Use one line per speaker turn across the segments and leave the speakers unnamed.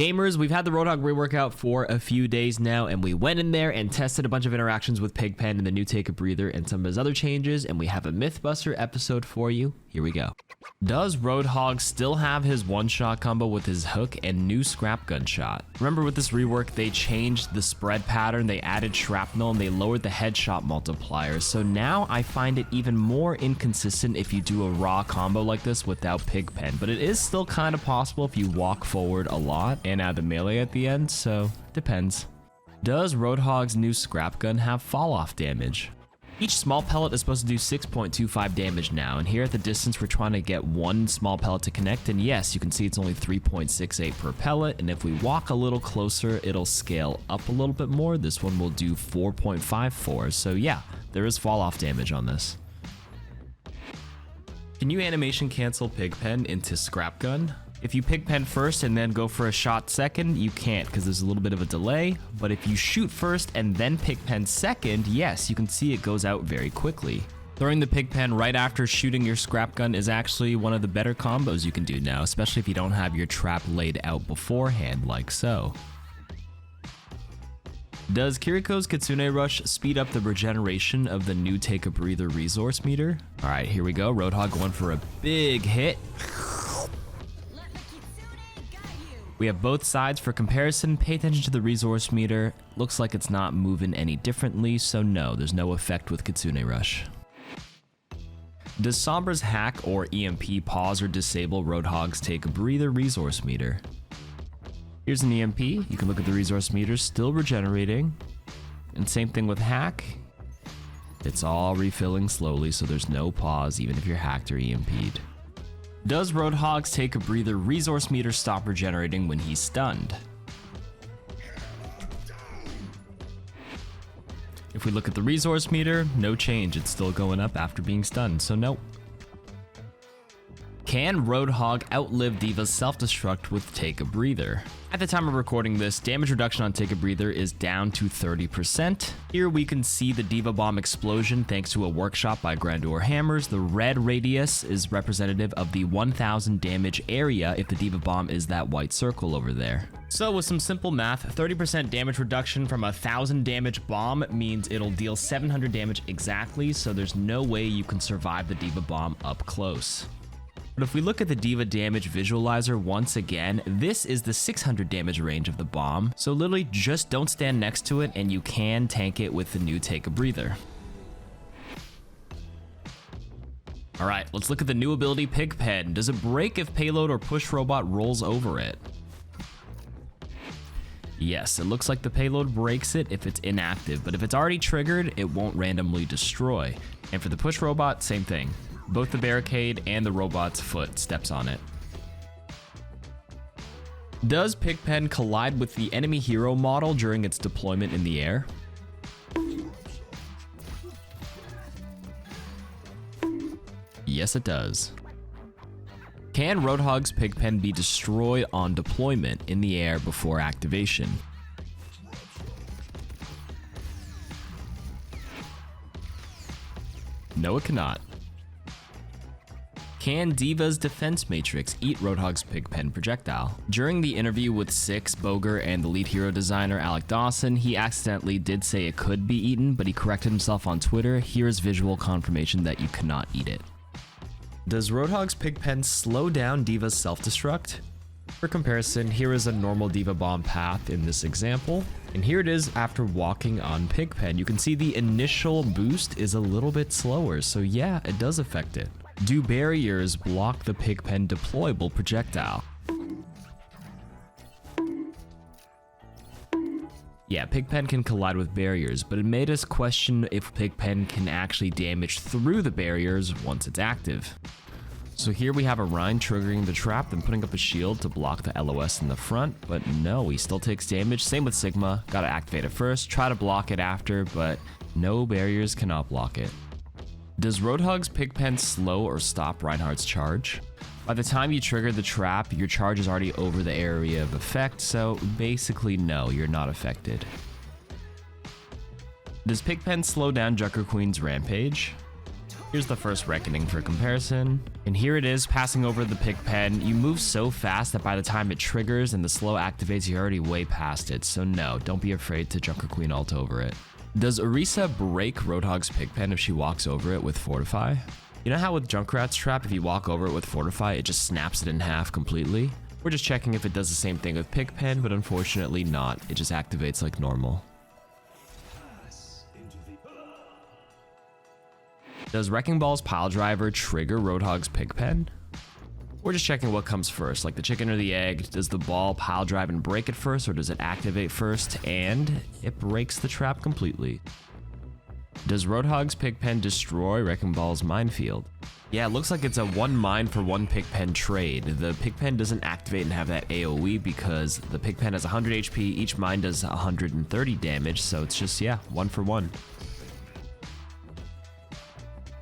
Gamers, we've had the Roadhog Rework out for a few days now, and we went in there and tested a bunch of interactions with Pig-Pen and the new Take-A-Breather and some of his other changes, and we have a Mythbuster episode for you. Here we go. Does Roadhog still have his one-shot combo with his hook and new scrap gun shot? Remember with this rework, they changed the spread pattern, they added shrapnel, and they lowered the headshot multiplier, so now I find it even more inconsistent if you do a raw combo like this without Pig-Pen, but it is still kind of possible if you walk forward a lot and add the melee at the end, so depends. Does Roadhog's new scrap gun have fall-off damage? Each small pellet is supposed to do 6.25 damage now, and here at the distance we're trying to get one small pellet to connect, and yes, you can see it's only 3.68 per pellet, and if we walk a little closer, it'll scale up a little bit more. This one will do 4.54, so yeah, there is fall-off damage on this. Can you animation cancel Pig-Pen into scrap gun? If you Pig-Pen first and then go for a shot second, you can't because there's a little bit of a delay, but if you shoot first and then Pig-Pen second, yes, you can see it goes out very quickly. Throwing the Pig-Pen right after shooting your scrap gun is actually one of the better combos you can do now, especially if you don't have your trap laid out beforehand like so. Does Kiriko's Kitsune Rush speed up the regeneration of the new Take-A-Breather resource meter? Alright, here we go, Roadhog going for a big hit. We have both sides for comparison. Pay attention to the resource meter. Looks like it's not moving any differently, so no, there's no effect with Kitsune Rush. Does Sombra's hack or EMP pause or disable Roadhog's Take-A-Breather resource meter? Here's an EMP. You can look at the resource meter, still regenerating. And same thing with hack. It's all refilling slowly, so there's no pause even if you're hacked or EMP'd. Does Roadhog's Take-A-Breather resource meter stop regenerating when he's stunned? If we look at the resource meter, no change, it's still going up after being stunned, so nope. Can Roadhog outlive D.Va's Self-Destruct with Take-A-Breather? At the time of recording this, damage reduction on Take-A-Breather is down to 30%. Here we can see the D.Va bomb explosion thanks to a workshop by Grandeur Hammers. The red radius is representative of the 1000 damage area if the D.Va bomb is that white circle over there. So with some simple math, 30% damage reduction from a 1000 damage bomb means it'll deal 700 damage exactly, so there's no way you can survive the D.Va bomb up close. But if we look at the D.Va damage visualizer once again, this is the 600 damage range of the bomb, so literally just don't stand next to it and you can tank it with the new Take-A-Breather. Alright, let's look at the new ability Pig-Pen. Does it break if Payload or Push Robot rolls over it? Yes, it looks like the Payload breaks it if it's inactive, but if it's already triggered, it won't randomly destroy. And for the Push Robot, same thing. Both the barricade and the robot's foot steps on it. Does Pig-Pen collide with the enemy hero model during its deployment in the air? Yes, it does. Can Roadhog's Pig-Pen be destroyed on deployment in the air before activation? No, it cannot. Can D.Va's defense matrix eat Roadhog's Pig-Pen projectile? During the interview with Six, Boger, and the lead hero designer Alec Dawson, he accidentally did say it could be eaten, but he corrected himself on Twitter. Here's visual confirmation that you cannot eat it. Does Roadhog's Pig-Pen slow down D.Va's Self-Destruct? For comparison, here is a normal D.Va bomb path in this example, and here it is after walking on Pig-Pen. You can see the initial boost is a little bit slower, so yeah, it does affect it. Do barriers block the Pig-Pen deployable projectile? Yeah, Pig-Pen can collide with barriers, but it made us question if Pig-Pen can actually damage through the barriers once it's active. So here we have a Rein triggering the trap, then putting up a shield to block the LOS in the front, but no, he still takes damage. Same with Sigma, gotta activate it first, try to block it after, but no barriers cannot block it. Does Roadhog's Pig-Pen slow or stop Reinhardt's charge? By the time you trigger the trap, your charge is already over the area of effect, so basically no, you're not affected. Does Pig-Pen slow down Junker Queen's Rampage? Here's the first Reckoning for comparison. And here it is, passing over the Pig-Pen. You move so fast that by the time it triggers and the slow activates, you're already way past it. So no, don't be afraid to Junkrat Queen ult over it. Does Orisa break Roadhog's Pig-Pen if she walks over it with Fortify? You know how with Junkrat's trap, if you walk over it with Fortify, it just snaps it in half completely? We're just checking if it does the same thing with Pig-Pen, but unfortunately not. It just activates like normal. Does Wrecking Ball's Piledriver trigger Roadhog's Pig-Pen? We're just checking what comes first, like the chicken or the egg. Does the ball pile drive and break it first, or does it activate first? And it breaks the trap completely. Does Roadhog's Pig-Pen destroy Wrecking Ball's Minefield? Yeah, it looks like it's a 1 mine for 1 Pig-Pen trade. The Pig-Pen doesn't activate and have that AoE because the Pig-Pen has 100 HP, each mine does 130 damage, so it's just, yeah, 1 for 1.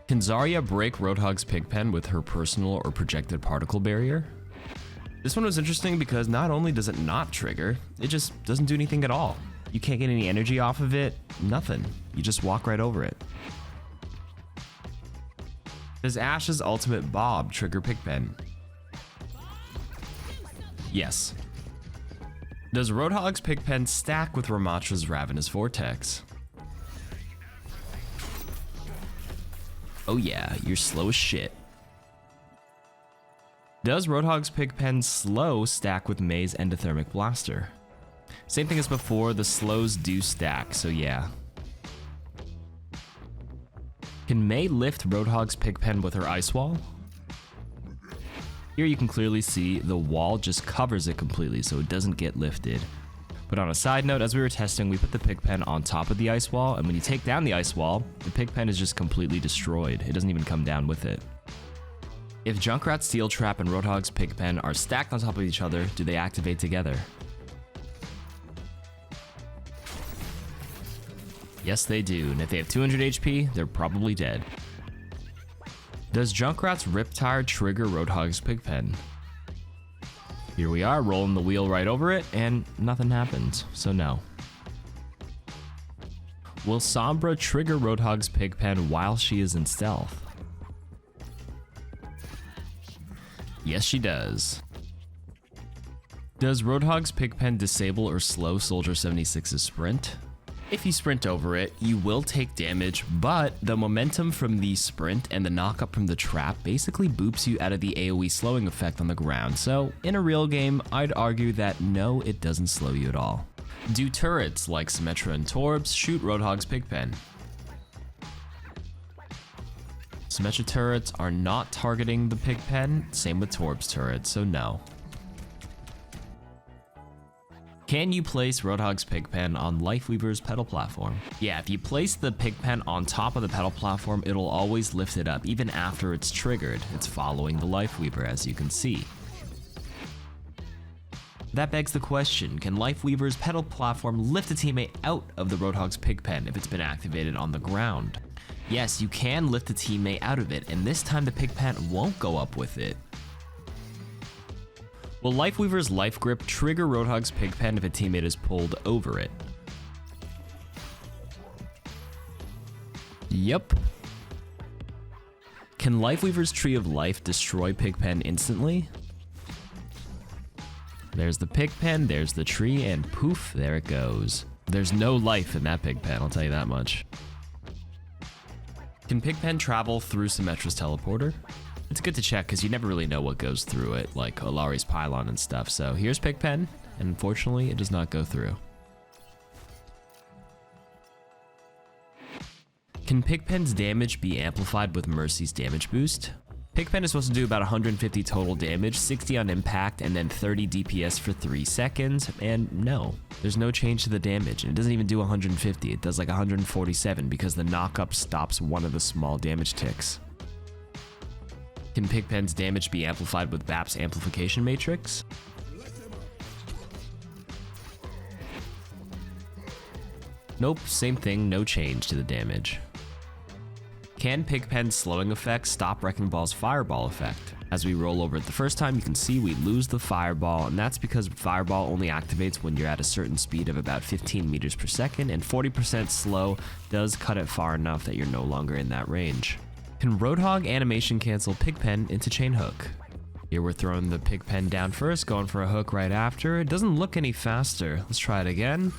Can Zarya break Roadhog's Pig-Pen with her personal or projected particle barrier? This one was interesting because not only does it not trigger, it just doesn't do anything at all. You can't get any energy off of it, nothing. You just walk right over it. Does Ashe's ultimate B.O.B trigger Pig-Pen? Yes. Does Roadhog's Pig-Pen stack with Ramattra's Ravenous Vortex? Oh yeah, you're slow as shit. Does Roadhog's Pig-Pen slow stack with Mei's Endothermic Blaster? Same thing as before, the slows do stack, so yeah. Can Mei lift Roadhog's Pig-Pen with her Ice Wall? Here you can clearly see the wall just covers it completely, so it doesn't get lifted. But on a side note, as we were testing, we put the Pig-Pen on top of the Ice Wall, and when you take down the Ice Wall, the Pig-Pen is just completely destroyed. It doesn't even come down with it. If Junkrat's Steel Trap and Roadhog's Pig-Pen are stacked on top of each other, do they activate together? Yes, they do, and if they have 200 HP, they're probably dead. Does Junkrat's Riptire trigger Roadhog's Pig-Pen? Here we are, rolling the wheel right over it, and nothing happens, so no. Will Sombra trigger Roadhog's Pig-Pen while she is in stealth? Yes, she does. Does Roadhog's Pig-Pen disable or slow Soldier 76's sprint? If you sprint over it, you will take damage, but the momentum from the sprint and the knock-up from the trap basically boops you out of the AoE slowing effect on the ground, so in a real game, I'd argue that no, it doesn't slow you at all. Do turrets like Symmetra and Torbs shoot Roadhog's Pig-Pen? Symmetra turrets are not targeting the Pig-Pen, same with Torbs turrets, so no. Can you place Roadhog's Pig-Pen on Lifeweaver's pedal platform? Yeah, if you place the Pig-Pen on top of the pedal platform, it'll always lift it up, even after it's triggered. It's following the Lifeweaver, as you can see. That begs the question, can Lifeweaver's pedal platform lift a teammate out of the Roadhog's Pig-Pen if it's been activated on the ground? Yes, you can lift a teammate out of it, and this time the Pig-Pen won't go up with it. Will Lifeweaver's Life Grip trigger Roadhog's Pig-Pen if a teammate is pulled over it? Yep. Can Lifeweaver's Tree of Life destroy Pig-Pen instantly? There's the Pig-Pen, there's the tree, and poof, there it goes. There's no life in that Pig-Pen, I'll tell you that much. Can Pig-Pen travel through Symmetra's teleporter? It's good to check because you never really know what goes through it, like Olari's pylon and stuff. So here's Pig-Pen, and unfortunately it does not go through. Can Pig-Pen's damage be amplified with Mercy's damage boost? Pig-Pen is supposed to do about 150 total damage, 60 on impact, and then 30 DPS for 3 seconds, and no, there's no change to the damage, and it doesn't even do 150, it does like 147 because the knock-up stops one of the small damage ticks. Can Pig-Pen's damage be amplified with BAP's amplification matrix? Nope, same thing, no change to the damage. Can Pig-Pen's slowing effect stop Wrecking Ball's fireball effect? As we roll over it the first time, you can see we lose the fireball, and that's because fireball only activates when you're at a certain speed of about 15 meters per second, and 40% slow does cut it far enough that you're no longer in that range. Can Roadhog animation cancel Pig-Pen into chain hook? Here we're throwing the Pig-Pen down first, going for a hook right after. It doesn't look any faster. Let's try it again.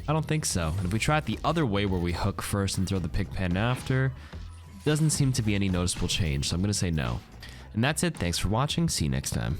I don't think so. And if we try it the other way where we hook first and throw the Pig-Pen after, doesn't seem to be any noticeable change, so I'm gonna say no. And that's it. Thanks for watching. See you next time.